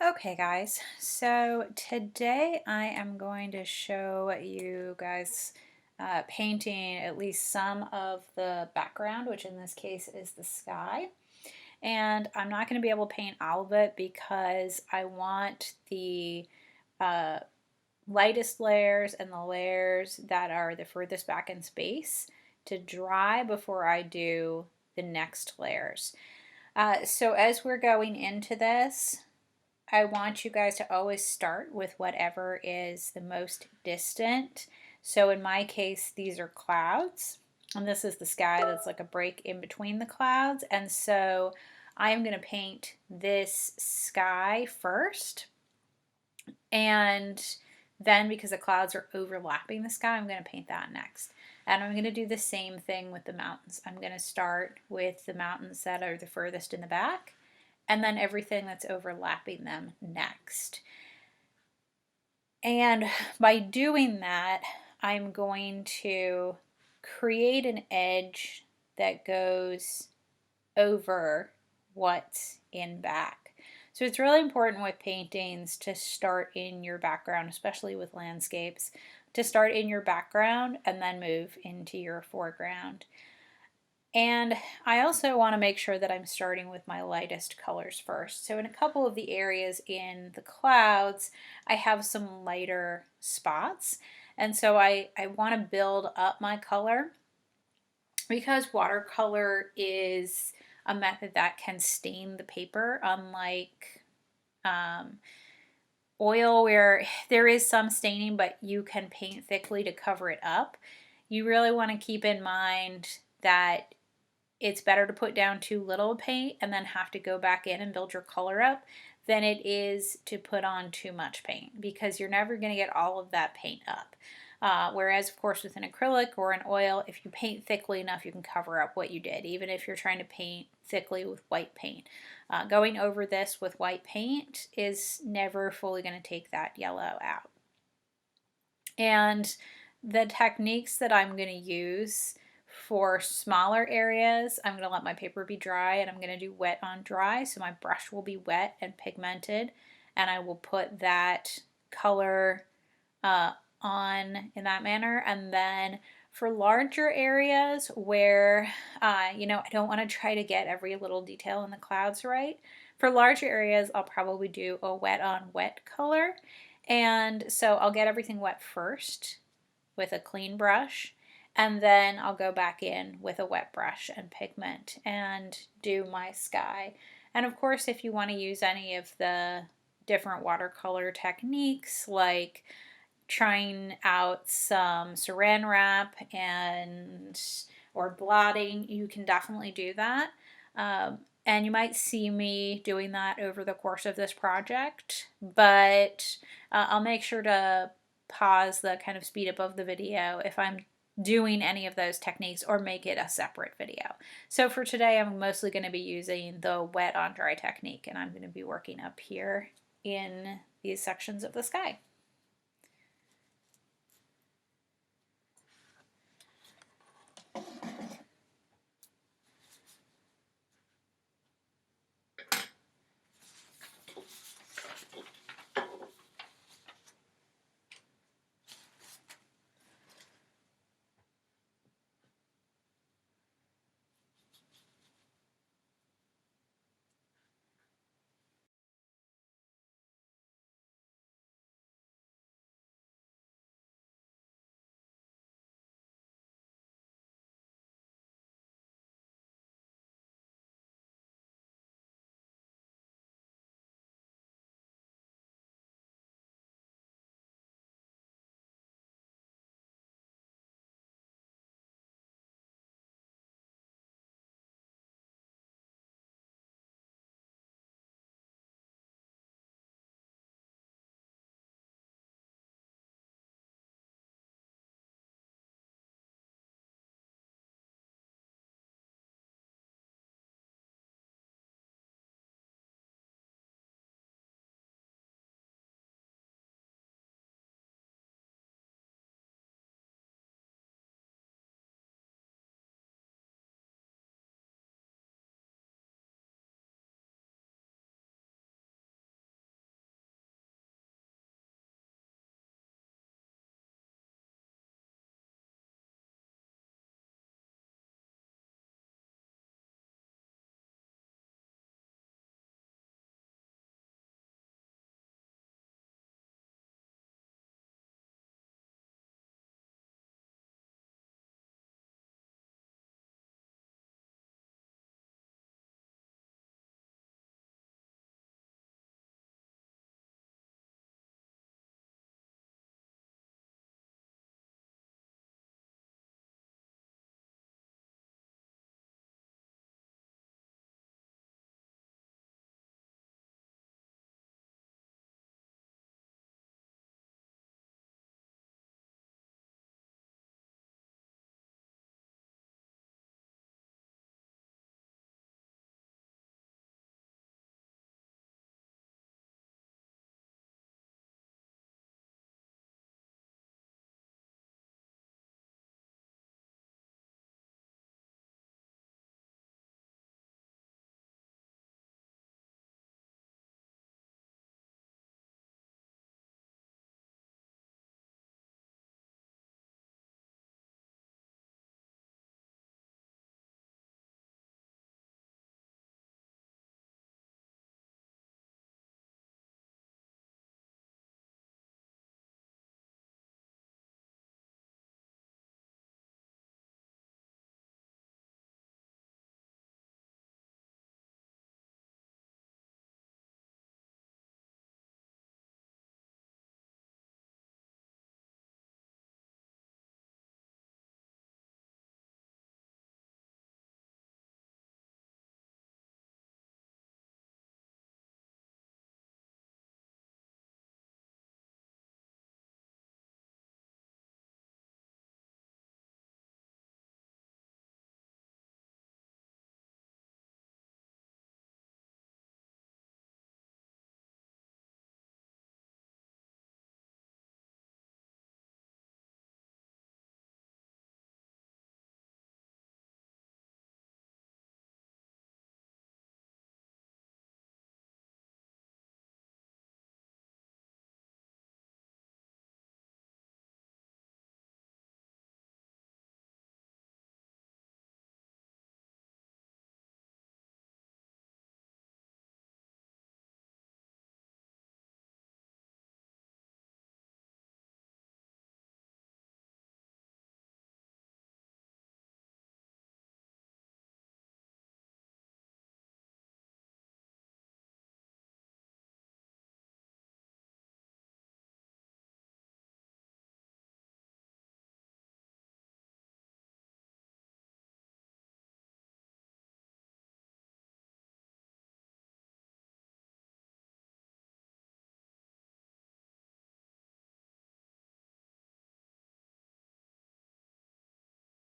Okay guys, so today I am going to show you guys painting at least some of the background, which in this case is the sky. And I'm not going to be able to paint all of it because I want the uh, lightest layers and the layers that are the furthest back in space to dry before I do the next layers. So as we're going into this, I want you guys to always start with whatever is the most distant. So in my case, these are clouds, and this is the sky that's like a break in between the clouds. And so I'm going to paint this sky first, and then because the clouds are overlapping the sky, I'm going to paint that next. And I'm going to do the same thing with the mountains. I'm going to start with the mountains that are the furthest in the back, and then everything that's overlapping them next. And by doing that, I'm going to create an edge that goes over what's in back. So it's really important with paintings to start in your background, especially with landscapes, to start in your background and then move into your foreground. And I also want to make sure that I'm starting with my lightest colors first. So in a couple of the areas in the clouds, I have some lighter spots. And so I want to build up my color because watercolor is a method that can stain the paper, unlike oil where there is some staining, but you can paint thickly to cover it up. You really want to keep in mind that it's better to put down too little paint and then have to go back in and build your color up than it is to put on too much paint, because you're never going to get all of that paint up. Whereas, of course, with an acrylic or an oil, if you paint thickly enough, you can cover up what you did, even if you're trying to paint thickly with white paint. Going over this with white paint is never fully going to take that yellow out. And the techniques that I'm going to use for smaller areas, I'm going to let my paper be dry and I'm going to do wet on dry. So my brush will be wet and pigmented, and I will put that color on in that manner. And then for larger areas where, I don't want to try to get every little detail in the clouds right, for larger areas, I'll probably do a wet on wet color. And so I'll get everything wet first with a clean brush, and then I'll go back in with a wet brush and pigment and do my sky. And of course, if you want to use any of the different watercolor techniques, like trying out some saran wrap or blotting, you can definitely do that. And you might see me doing that over the course of this project, but I'll make sure to pause the kind of speed up of the video if I'm doing any of those techniques, or make it a separate video. So for today, I'm mostly going to be using the wet on dry technique, and I'm going to be working up here in these sections of the sky.